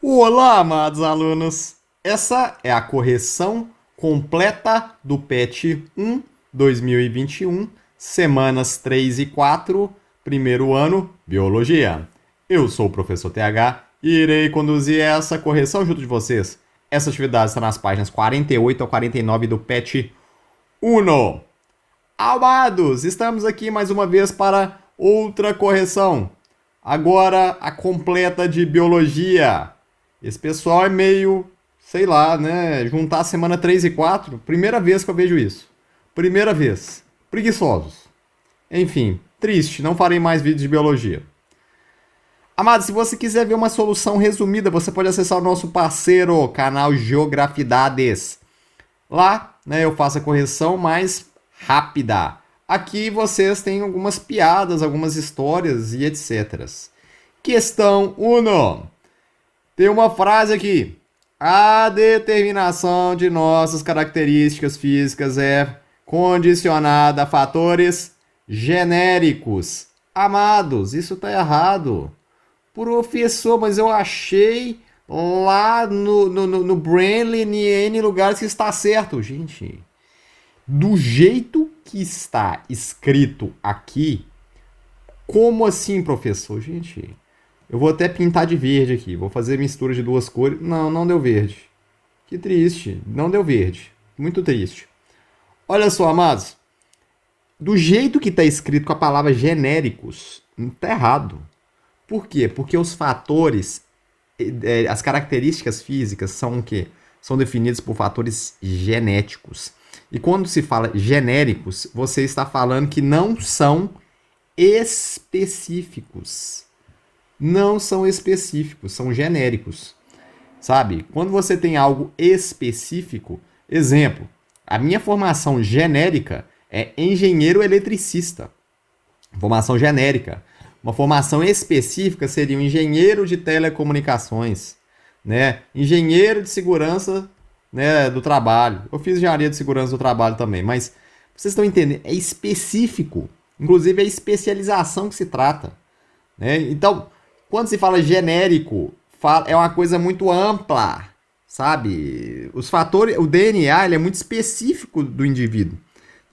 Olá, amados alunos! Essa é a correção completa do PET 1 2021, semanas 3 e 4, primeiro ano, Biologia. Eu sou o professor TH e irei conduzir essa correção junto de vocês. Essa atividade está nas páginas 48 a 49 do PET 1. Amados, estamos aqui mais uma vez para outra correção. Agora a completa de Biologia. Esse pessoal é meio, sei lá, né? Juntar a semana 3 e 4, primeira vez que eu vejo isso. Primeira vez. Preguiçosos. Enfim, triste, não farei mais vídeos de biologia. Amado, se você quiser ver uma solução resumida, você pode acessar o nosso parceiro, canal Geografidades. Lá, né, eu faço a correção mais rápida. Aqui vocês têm algumas piadas, algumas histórias e etc. Questão 1. Tem uma frase aqui. A determinação de nossas características físicas é condicionada a fatores genéricos. Amados, isso está errado. Professor, mas eu achei lá no Brainly, em N lugares, que está certo. Gente, do jeito que está escrito aqui, como assim, professor? Gente, eu vou até pintar de verde aqui. Vou fazer mistura de duas cores. Não, não deu verde. Que triste. Não deu verde. Muito triste. Olha só, amados. Do jeito que está escrito com a palavra genéricos, está errado. Por quê? Porque os fatores, as características físicas são o quê? São definidos por fatores genéticos. E quando se fala genéricos, você está falando que não são específicos. Não são específicos, são genéricos. Sabe? Quando você tem algo específico, exemplo, a minha formação genérica é engenheiro eletricista. Formação genérica. Uma formação específica seria um engenheiro de telecomunicações, né? Engenheiro de segurança, né, do trabalho. Eu fiz engenharia de segurança do trabalho também, mas vocês estão entendendo? É específico. Inclusive é especialização que se trata, né? Então, quando se fala genérico, é uma coisa muito ampla, sabe? Os fatores, o DNA, ele é muito específico do indivíduo.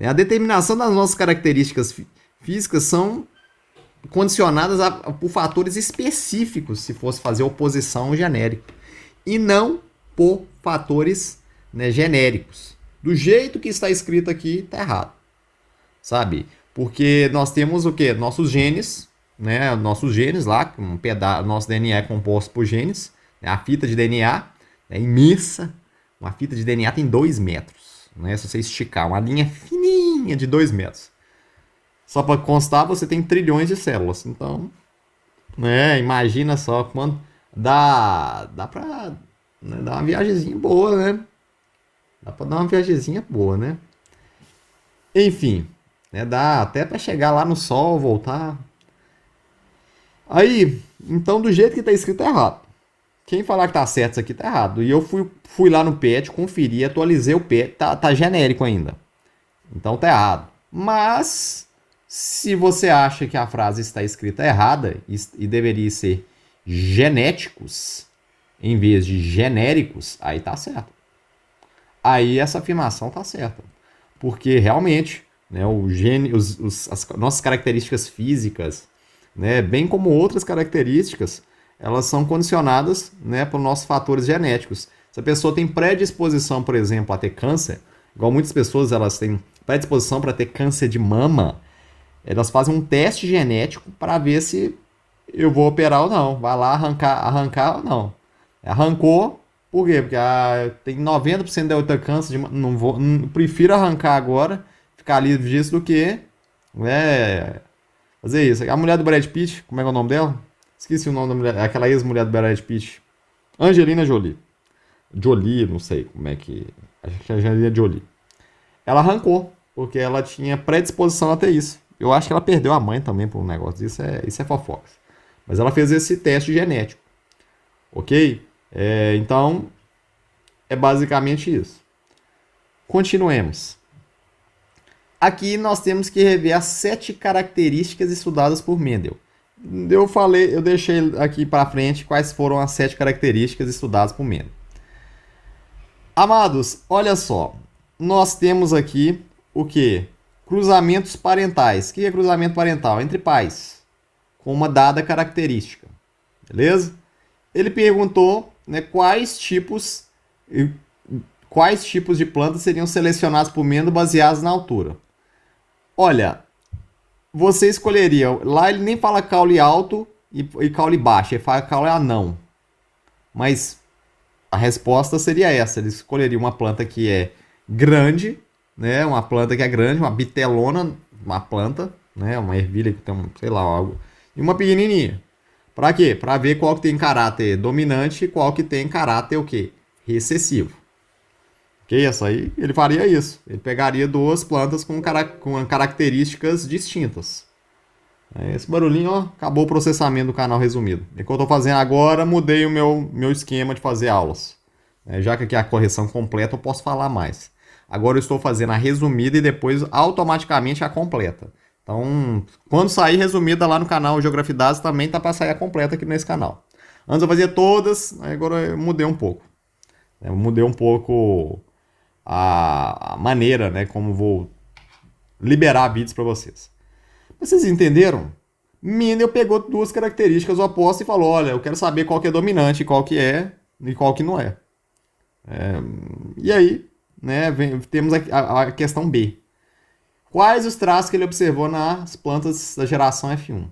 A determinação das nossas características físicas são condicionadas por fatores específicos, se fosse fazer oposição genérica, e não por fatores, né, genéricos. Do jeito que está escrito aqui, está errado, sabe? Porque nós temos o quê? Nossos genes, né? Nossos genes lá, nosso DNA é composto por genes, né? A fita de DNA é imensa. Uma fita de DNA tem 2 metros, né? Se você esticar uma linha fininha de 2 metros. Só para constar, você tem trilhões de células. Então, né, imagina só quando dá pra, né, dar uma viagemzinha boa, né? Dá pra dar uma viagemzinha boa, né? Enfim, né, dá até para chegar lá no sol, voltar. Aí, então do jeito que tá escrito é errado. Quem falar que tá certo isso aqui tá errado. E eu fui lá no PET, conferi, atualizei o PET, tá genérico ainda. Então tá errado. Mas se você acha que a frase está escrita errada e deveria ser genéticos em vez de genéricos, aí tá certo. Aí essa afirmação tá certa. Porque realmente, né, as nossas características físicas, né, bem como outras características, elas são condicionadas, né, por nossos fatores genéticos. Se a pessoa tem predisposição, por exemplo, a ter câncer, igual muitas pessoas elas têm predisposição para ter câncer de mama, elas fazem um teste genético para ver se eu vou operar ou não. Vai lá arrancar ou não. Arrancou, por quê? Porque tem 90% de outra câncer de mama. Prefiro arrancar agora, ficar livre disso, do que, né, fazer isso. A mulher do Brad Pitt, como é que é o nome dela? Esqueci o nome da mulher, aquela ex-mulher do Brad Pitt. Angelina Jolie. Jolie, não sei como é que... Acho que é Angelina Jolie. Ela arrancou, porque ela tinha predisposição a ter isso. Eu acho que ela perdeu a mãe também por um negócio. Isso é fofoca. Mas ela fez esse teste genético. Ok? Então, é basicamente isso. Continuemos. Aqui nós temos que rever as 7 características estudadas por Mendel. eu deixei aqui para frente quais foram as 7 características estudadas por Mendel. Amados, olha só. Nós temos aqui o que? Cruzamentos parentais. O que é cruzamento parental? Entre pais, com uma dada característica. Beleza? Ele perguntou, né, quais tipos de plantas seriam selecionados por Mendel baseados na altura. Olha, você escolheria. Lá ele nem fala caule alto e caule baixo, ele fala caule anão. Mas a resposta seria essa: ele escolheria uma planta que é grande, né? Uma planta que é grande, uma bitelona, uma planta, né? Uma ervilha que tem, sei lá, algo. E uma pequenininha. Para quê? Para ver qual que tem caráter dominante e qual que tem caráter o quê? Recessivo. Ok? Essa aí, ele faria isso. Ele pegaria duas plantas com características distintas. Esse barulhinho, ó, acabou o processamento do canal resumido. E o que eu estou fazendo agora, mudei o meu esquema de fazer aulas. Já que aqui é a correção completa, eu posso falar mais. Agora eu estou fazendo a resumida e depois automaticamente a completa. Então, quando sair resumida lá no canal Geografia Dados, também tá para sair a completa aqui nesse canal. Antes eu fazia todas, agora eu mudei um pouco. Eu mudei um pouco a maneira, né, como vou liberar vídeos para vocês. Mas vocês entenderam? Mendel pegou duas características opostas e falou: olha, eu quero saber qual que é dominante, qual que é e qual que não é. E aí, né, temos a questão B. Quais os traços que ele observou nas plantas da geração F1?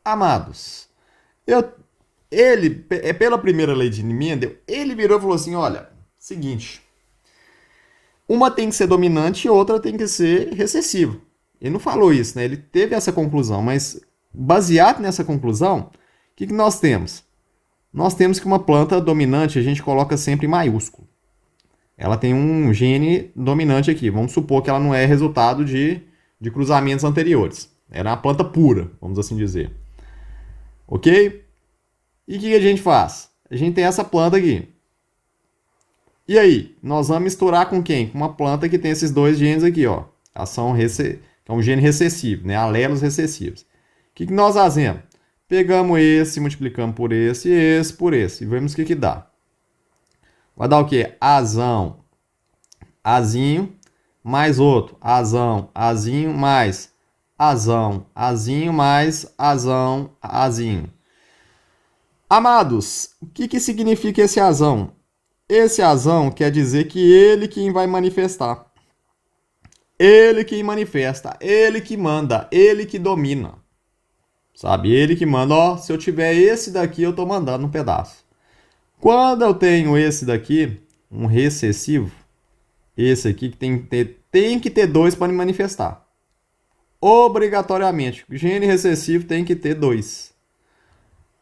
Amados, pela primeira lei de Mendel, ele virou e falou assim: olha, seguinte, uma tem que ser dominante e outra tem que ser recessiva. Ele não falou isso, né? Ele teve essa conclusão, mas baseado nessa conclusão, o que nós temos? Nós temos que uma planta dominante a gente coloca sempre em maiúsculo. Ela tem um gene dominante aqui. Vamos supor que ela não é resultado de cruzamentos anteriores. Era uma planta pura, vamos assim dizer. Ok? E o que a gente faz? A gente tem essa planta aqui. E aí? Nós vamos misturar com quem? Com uma planta que tem esses dois genes aqui, ó. Que é um gene recessivo, né? Alelos recessivos. O que nós fazemos? Pegamos esse, multiplicamos por esse, esse por esse. E vemos o que dá. Vai dar o quê? Azão, azinho, mais outro. Azão, azinho, mais azão, azinho, mais azão, azinho. Amados, o que significa esse azão? Esse azão quer dizer que ele quem vai manifestar. Ele que manifesta, ele que manda, ele que domina. Sabe? Ele que manda, ó, se eu tiver esse daqui, eu tô mandando um pedaço. Quando eu tenho esse daqui, um recessivo, esse aqui que tem que ter dois para me manifestar. Obrigatoriamente. O gene recessivo tem que ter dois.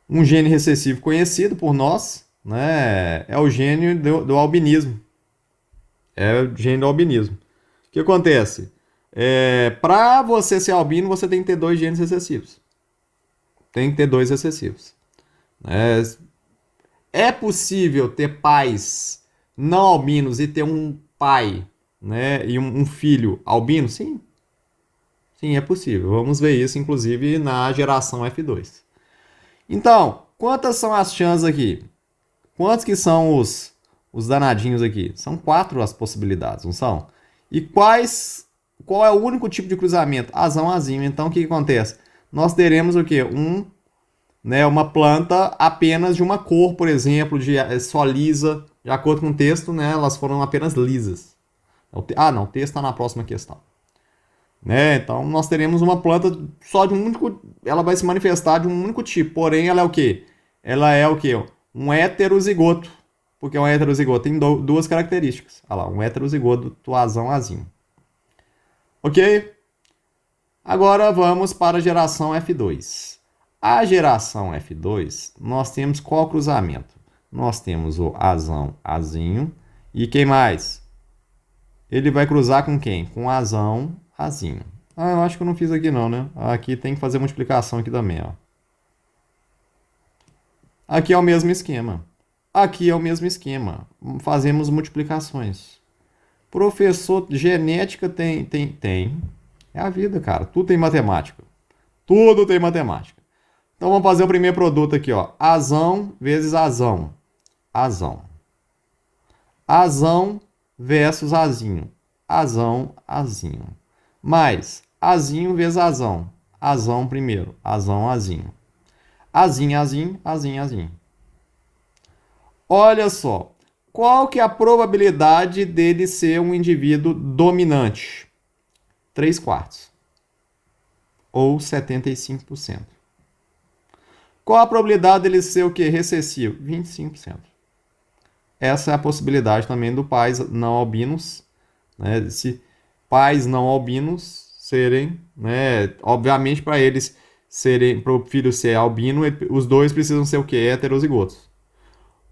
Um gene recessivo conhecido por nós, né, é o gene do albinismo. É o gene do albinismo. O que acontece? Para você ser albino, você tem que ter dois genes recessivos. Tem que ter dois recessivos. É possível ter pais não albinos e ter um pai, né, e um filho albino? Sim. Sim, é possível. Vamos ver isso, inclusive, na geração F2. Então, quantas são as chances aqui? Quantos que são os danadinhos aqui? São 4 as possibilidades, não são? E qual é o único tipo de cruzamento? Azão, azinho. Então, o que acontece? Nós teremos o quê? Uma planta apenas de uma cor, por exemplo, só lisa. De acordo com o texto, né, elas foram apenas lisas. Não, o texto está na próxima questão. Então, nós teremos uma planta só de um único... Ela vai se manifestar de um único tipo. Porém, ela é o quê? Ela é o quê? Um heterozigoto. Porque um heterozigoto tem duas características. Olha lá, um heterozigoto do azão azinho. Ok? Agora vamos para a geração F2. A geração F2, nós temos qual cruzamento? Nós temos o azão azinho. E quem mais? Ele vai cruzar com quem? Com azão azinho. Eu acho que eu não fiz aqui não, né? Aqui tem que fazer multiplicação aqui também, ó. Aqui é o mesmo esquema. Aqui é o mesmo esquema. Fazemos multiplicações. Professor, genética tem. É a vida, cara. Tudo tem matemática. Tudo tem matemática. Então vamos fazer o primeiro produto aqui, ó. Azão vezes azão. Azão. Azão versus azinho. Azão, azinho. Mais azinho vezes azão. Azão primeiro. Azão, azinho. Azinho, azinho, azinho, azinho. Olha só. Qual que é a probabilidade dele ser um indivíduo dominante? 3/4. Ou 75%. Qual a probabilidade dele ser o quê? Recessivo? 25%. Essa é a possibilidade também do pais não albinos, né? Se pais não albinos serem, né? Obviamente para eles serem, para o filho ser albino, os dois precisam ser o quê? Heterozigotos.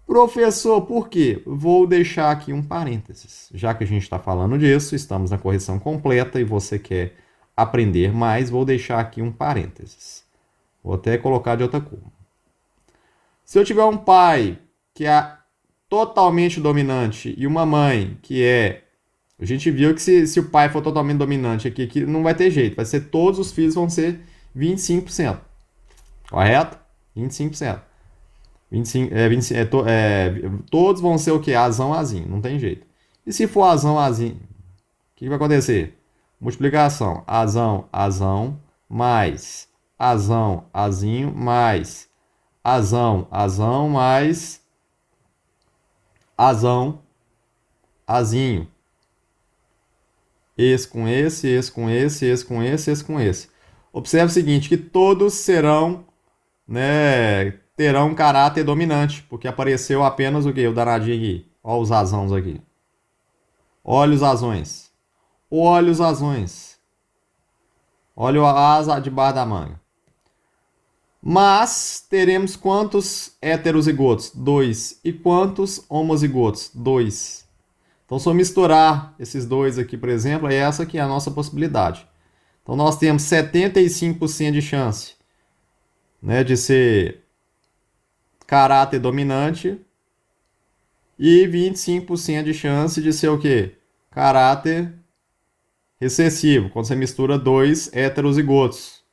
Professor, por quê? Vou deixar aqui um parênteses. Já que a gente está falando disso, estamos na correção completa e você quer aprender mais, vou deixar aqui um parênteses. Vou até colocar de outra cor. Se eu tiver um pai que é totalmente dominante e uma mãe que é... A gente viu que se o pai for totalmente dominante aqui não vai ter jeito. Vai ser todos os filhos vão ser 25%. Correto? 25%. 25, todos vão ser o quê? Azão, azinho. Não tem jeito. E se for azão, azinho? O que vai acontecer? Multiplicação. Azão, azão, mais azão, azinho, mais azão, azão, mais azão, azinho. Esse com esse, esse com esse, esse com esse, esse com esse. Observe o seguinte, que todos serão, né, terão um caráter dominante, porque apareceu apenas o quê? O danadinho aqui. Olha os azãos aqui. Olha os azões. Olha os azões. Olha a asa debaixo da manga. Mas teremos quantos heterozigotos? 2. E quantos homozigotos? 2. Então, se eu misturar esses dois aqui, por exemplo, é essa que é a nossa possibilidade. Então, nós temos 75% de chance, né, de ser caráter dominante e 25% de chance de ser o quê? Caráter recessivo, quando você mistura dois heterozigotos.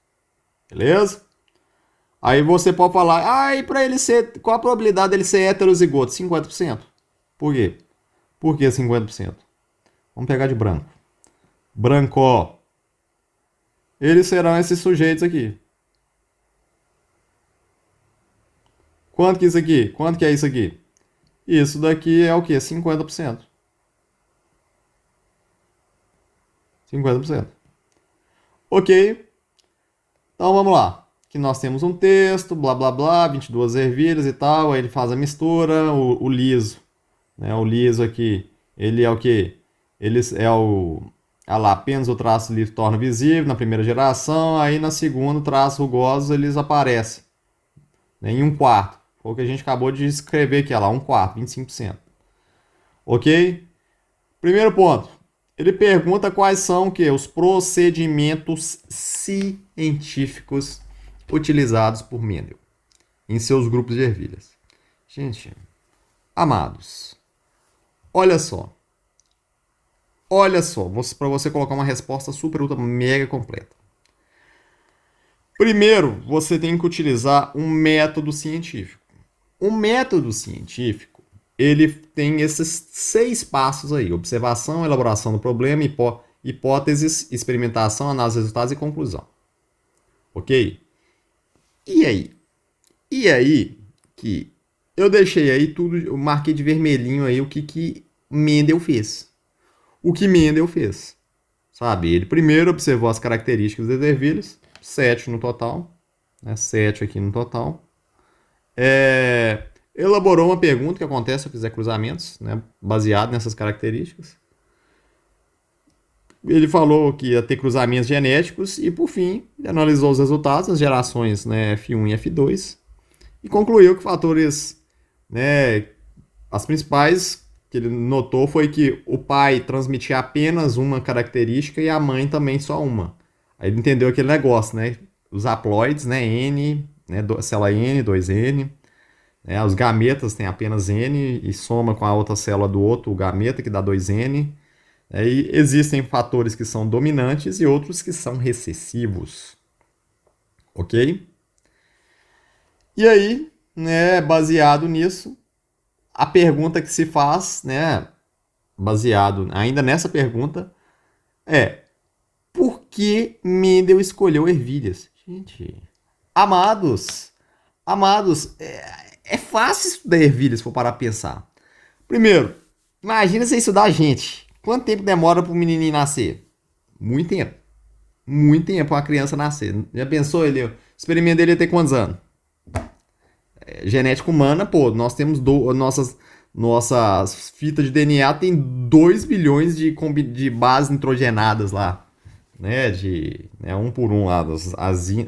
Beleza? Aí você pode falar, e para ele ser, qual a probabilidade dele ser heterozigoto? 50%. Por quê? Por que 50%? Vamos pegar de branco. Branco. Eles serão esses sujeitos aqui. Quanto que é isso aqui? Quanto que é isso aqui? Isso daqui é o quê? 50%. 50%. Ok. Então vamos lá. Aqui nós temos um texto, blá blá blá, 22 ervilhas e tal. Aí ele faz a mistura, o liso. Né? O liso aqui, ele é o quê? Ele é o... lá, apenas o traço livre torna visível na primeira geração, aí na segunda, traços rugosos, eles aparecem. Né? Em 1/4. Foi o que a gente acabou de escrever aqui, lá, 1/4, 25%. Ok? Primeiro ponto. Ele pergunta quais são o quê? Os procedimentos científicos utilizados por Mendel em seus grupos de ervilhas. Gente, amados, olha só. Olha só, para você colocar uma resposta super, ultra, mega completa. Primeiro, você tem que utilizar um método científico. O método científico, ele tem esses 6 passos aí. Observação, elaboração do problema, hipóteses, experimentação, análise de resultados e conclusão. Ok? E aí? E aí que eu deixei aí tudo, eu marquei de vermelhinho aí o que Mendel fez. O que Mendel fez. Sabe? Ele primeiro observou as características das ervilhas, 7 no total, né? 7 aqui no total. Elaborou uma pergunta que acontece se eu fizer cruzamentos, né? Baseado nessas características. Ele falou que ia ter cruzamentos genéticos e, por fim, ele analisou os resultados das gerações, né, F1 e F2 e concluiu que fatores, né, as principais que ele notou foi que o pai transmitia apenas uma característica e a mãe também só uma. Aí ele entendeu aquele negócio, né? Os haploides, né, N, né, célula N, 2N, né, os gametas têm apenas N e soma com a outra célula do outro, o gameta, que dá 2N. E existem fatores que são dominantes e outros que são recessivos. Ok? E aí, né, baseado nisso, a pergunta que se faz, né, baseado ainda nessa pergunta, é: por que Mendel escolheu ervilhas? Gente, amados, amados, é fácil estudar ervilhas se for parar pra pensar. Primeiro, imagina você estudar a gente. Quanto tempo demora para um menininho nascer? Muito tempo. Muito tempo para uma criança nascer. Já pensou ele? O experimento dele ia ter quantos anos? Genética humana, pô, nós temos nossas fitas de DNA tem 2 bilhões de bases nitrogenadas lá, né? Um por um lá,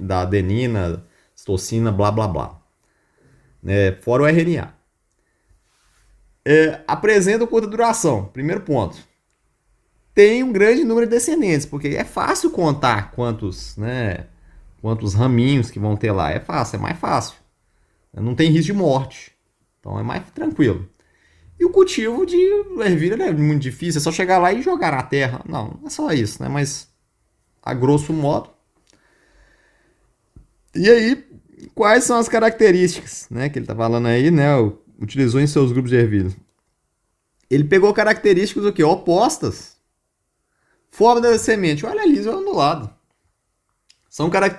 da adenina, citosina, blá blá blá. Fora o RNA. Apresenta curta duração, primeiro ponto. Tem um grande número de descendentes, porque é fácil contar quantos raminhos que vão ter lá. É fácil, é mais fácil. Não tem risco de morte. Então é mais tranquilo. E o cultivo de ervilha não é muito difícil, é só chegar lá e jogar na terra. Não, não é só isso, né? Mas a grosso modo. E aí, quais são as características, né? Que ele tá falando aí, né? Utilizou em seus grupos de ervilha. Ele pegou características o quê? Opostas. Forma da semente, olha liso e ondulado.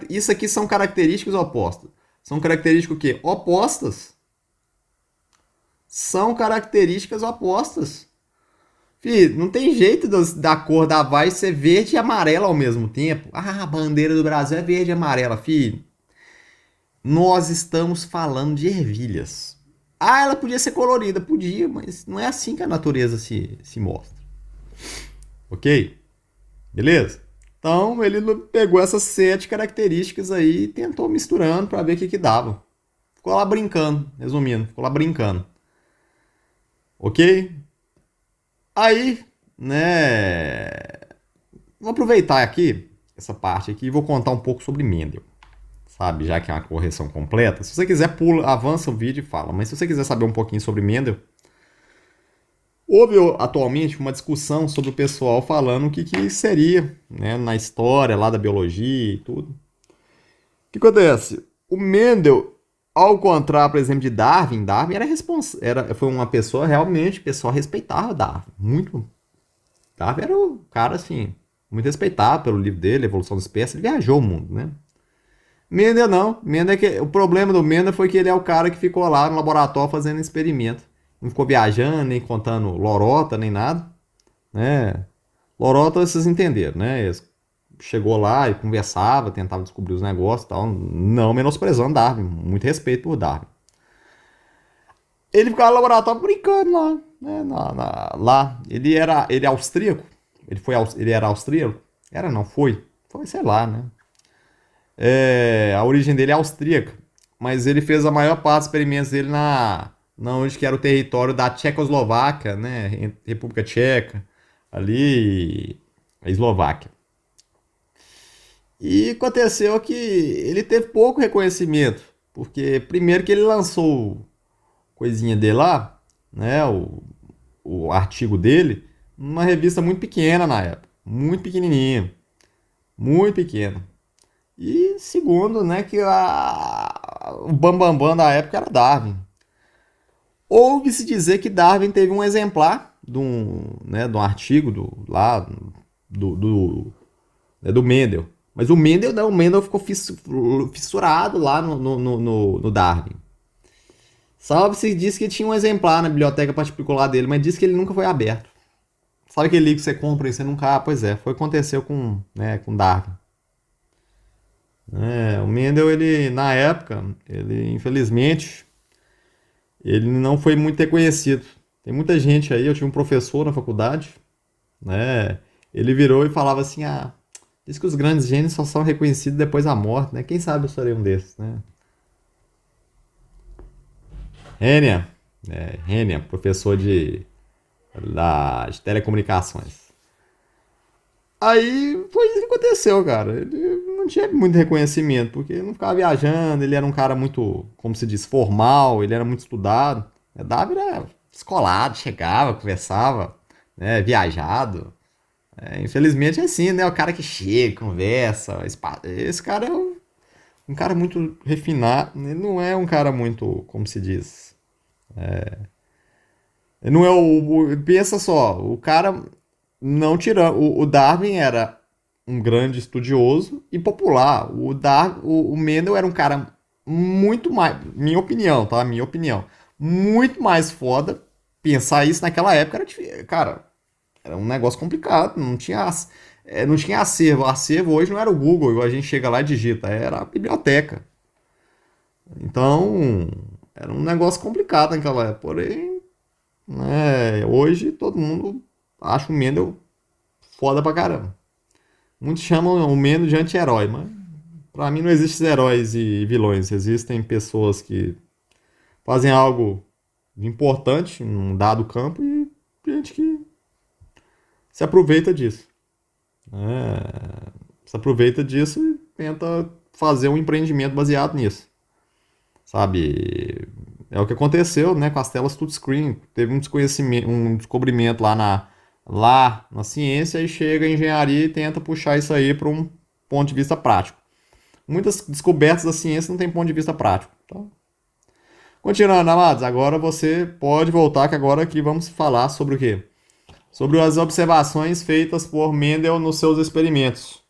Isso aqui são características opostas. São características o quê? Opostas. São características opostas. Fih, não tem jeito da cor da vai ser verde e amarela ao mesmo tempo. Ah, a bandeira do Brasil é verde e amarela, filho. Nós estamos falando de ervilhas. Ah, ela podia ser colorida, podia, mas não é assim que a natureza se mostra. Ok? Beleza? Então ele pegou essas 7 características aí e tentou misturando para ver o que dava. Ficou lá brincando, resumindo, ficou lá brincando. Ok? Aí, né? Vou aproveitar aqui essa parte aqui e vou contar um pouco sobre Mendel. Sabe, já que é uma correção completa. Se você quiser, pula, avança o vídeo e fala. Mas se você quiser saber um pouquinho sobre Mendel, houve atualmente uma discussão sobre o pessoal falando o que seria, né, na história lá da biologia e tudo. O que acontece? O Mendel, ao contrário, por exemplo, de Darwin, Darwin foi uma pessoa realmente, o pessoal respeitava Darwin. Muito. Darwin era o cara, assim, muito respeitado pelo livro dele, Evolução das Espécies. Ele viajou o mundo, né? Mendel não. O problema do Mendel foi que ele é o cara que ficou lá no laboratório fazendo experimento. Não ficou viajando, nem contando lorota, nem nada. Né? Lorota vocês entenderam, né? Ele chegou lá e conversava, tentava descobrir os negócios e tal. Não menosprezando Darwin. Muito respeito por Darwin. Ele ficava no laboratório brincando lá. Né? Lá. Ele é austríaco. Ele era austríaco? Era não, foi. Foi, sei lá, né? A origem dele é austríaca, mas ele fez a maior parte dos experimentos dele na onde que era o território da Tchecoslováquia, né? República Tcheca, ali a Eslováquia. E aconteceu que ele teve pouco reconhecimento, porque primeiro que ele lançou coisinha dele lá, né? O artigo dele, numa revista muito pequena na época, muito pequenininha, muito pequena. E segundo, né, que o bambambam da época era Darwin. Ouve-se dizer que Darwin teve um exemplar de um artigo do Mendel. Mas o Mendel não, o Mendel ficou fissurado lá no Darwin. Salve-se diz que tinha um exemplar na biblioteca particular dele, mas diz que ele nunca foi aberto. Sabe aquele livro que você compra e você nunca... Ah, pois é, foi o que aconteceu com Darwin. O Mendel, ele, na época, ele, infelizmente, ele não foi muito reconhecido. Tem muita gente aí, eu tinha um professor na faculdade, né? Ele virou e falava assim, diz que os grandes gênios só são reconhecidos depois da morte, né? Quem sabe eu serei um desses, né? Renia, professor de telecomunicações. Aí foi isso que aconteceu, cara. Ele não tinha muito reconhecimento, porque ele não ficava viajando, ele era um cara muito, como se diz, formal, ele era muito estudado. Davi era descolado, chegava, conversava, né, viajado. Infelizmente é assim, né? O cara que chega, conversa. Esse cara é um um cara muito refinado. Ele não é um cara muito, como se diz. Ele não é pensa só, o cara não tirando. O Darwin era um grande estudioso e popular. O Mendel era um cara muito mais. Minha opinião, tá? Minha opinião. Muito mais foda. Pensar isso naquela época era difícil. Cara, era um negócio complicado. Não tinha acervo. O acervo hoje não era o Google, igual a gente chega lá e digita. Era a biblioteca. Então, era um negócio complicado naquela época. Porém, né, hoje todo mundo acha o Mendel foda pra caramba. Muitos chamam o Mendel de anti-herói, mas pra mim não existem heróis e vilões. Existem pessoas que fazem algo importante num dado campo e gente que se aproveita disso. Se aproveita disso e tenta fazer um empreendimento baseado nisso. Sabe? É o que aconteceu, né, com as telas touchscreen. Teve um descobrimento lá na ciência e chega a engenharia e tenta puxar isso aí para um ponto de vista prático. Muitas descobertas da ciência não tem ponto de vista prático. Então, continuando, amados, agora você pode voltar, que agora aqui vamos falar sobre o quê? Sobre as observações feitas por Mendel nos seus experimentos.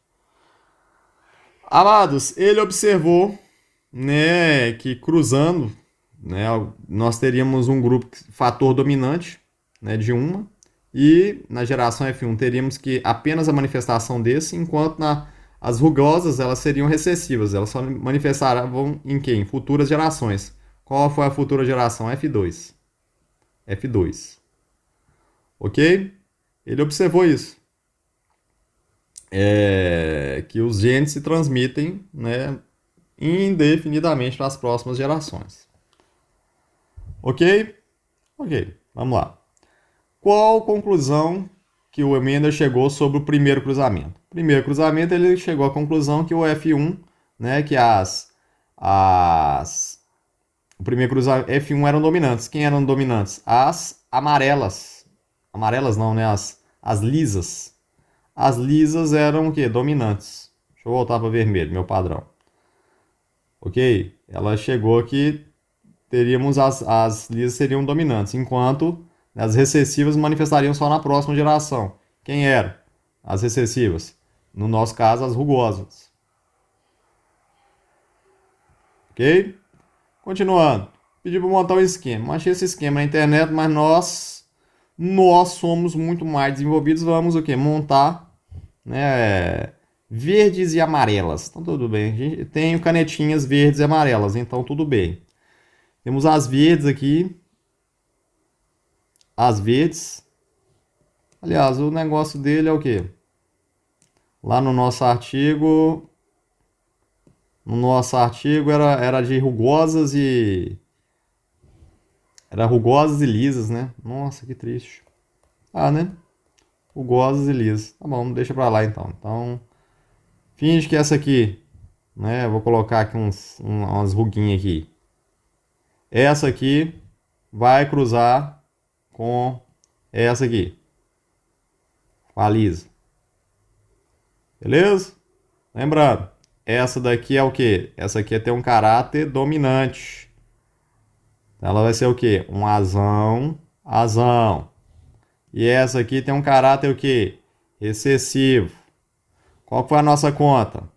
Amados, ele observou, né, que cruzando, né, nós teríamos um grupo fator dominante, né, de uma, e na geração F1 teríamos que apenas a manifestação desse, enquanto as rugosas elas seriam recessivas, elas só manifestarão em quê? Em futuras gerações. Qual foi a futura geração? F2. F2. Ok? Ele observou isso. Que os genes se transmitem, né, indefinidamente para as próximas gerações. Ok? Ok, vamos lá. Qual conclusão que o Mendel chegou sobre o primeiro cruzamento? Primeiro cruzamento, ele chegou à conclusão que o F1, né, que o primeiro cruzamento F1 eram dominantes. Quem eram dominantes? As amarelas. Amarelas não, né? As lisas. As lisas eram o quê? Dominantes. Deixa eu voltar para vermelho, meu padrão. Ok? Ela chegou aqui, teríamos as lisas seriam dominantes, enquanto as recessivas manifestariam só na próxima geração. Quem era? As recessivas. No nosso caso, as rugosas. Ok? Continuando. Pedi para montar um esquema. Achei esse esquema na internet, mas nós somos muito mais desenvolvidos. Vamos o quê? Montar, né, verdes e amarelas. Então tudo bem. A gente tem canetinhas verdes e amarelas, então tudo bem. Temos as verdes aqui. As verdes. Aliás, o negócio dele é o quê? Lá no nosso artigo. No nosso artigo era de rugosas e. Era rugosas e lisas, né? Nossa, que triste. Ah, né? Rugosas e lisas. Tá bom, deixa pra lá então. Então, finge que essa aqui, né? Eu vou colocar aqui umas ruguinhas aqui. Essa aqui vai cruzar com essa aqui. Com a lisa. Beleza? Lembrando, essa daqui é o quê? Essa aqui é ter um caráter dominante. Ela vai ser o quê? Um azão, azão. E essa aqui tem um caráter o quê? Recessivo. Qual foi a nossa conta?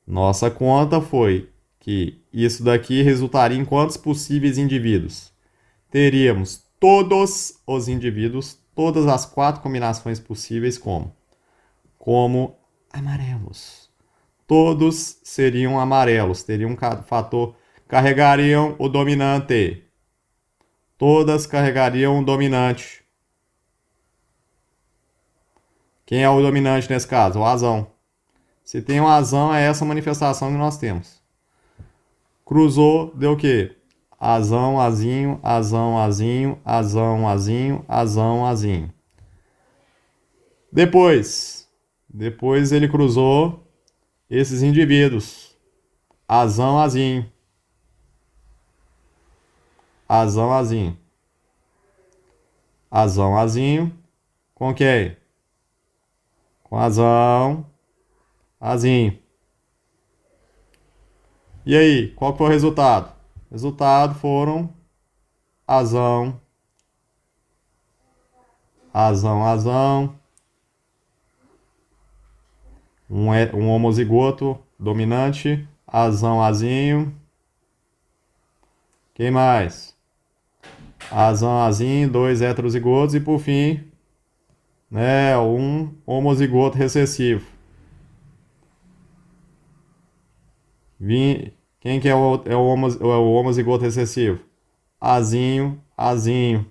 Nossa conta foi que isso daqui resultaria em quantos possíveis indivíduos? Teríamos todos os indivíduos, todas as quatro combinações possíveis como amarelos. Todos seriam amarelos, teriam um fator, carregariam o dominante. Todas carregariam o dominante. Quem é o dominante nesse caso? O azão. Se tem um azão, é essa manifestação que nós temos. Cruzou, deu o quê? Azão, azinho, azão, azinho, azão, azinho, azão, azinho. Depois ele cruzou esses indivíduos. Azão, azinho. Azão, azinho. Azão, azinho. Com quem? Com azão, azinho. E aí, qual foi o resultado? O resultado foram azão, azão, azão, um homozigoto dominante, azão, azinho. Quem mais? Azão, azinho, dois heterozigotos e por fim, né, um homozigoto recessivo. Quem que é o homozigoto recessivo? Azinho, azinho.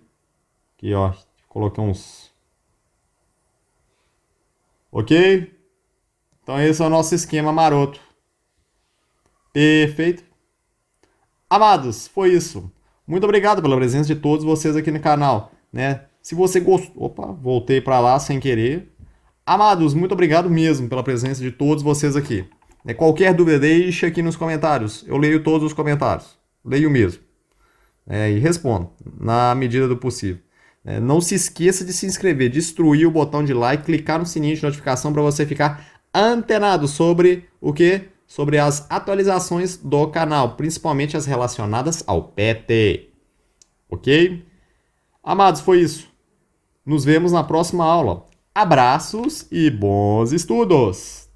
Aqui, ó. Coloquei uns. Ok? Então esse é o nosso esquema maroto. Perfeito? Amados, foi isso. Muito obrigado pela presença de todos vocês aqui no canal, né? Se você gostou, opa, voltei para lá sem querer. Amados, muito obrigado mesmo pela presença de todos vocês aqui. Qualquer dúvida, deixa aqui nos comentários. Eu leio todos os comentários. Leio mesmo. E respondo, na medida do possível. Não se esqueça de se inscrever, destruir o botão de like, clicar no sininho de notificação para você ficar antenado sobre o que? Sobre as atualizações do canal, principalmente as relacionadas ao pet. Ok? Amados, foi isso. Nos vemos na próxima aula. Abraços e bons estudos!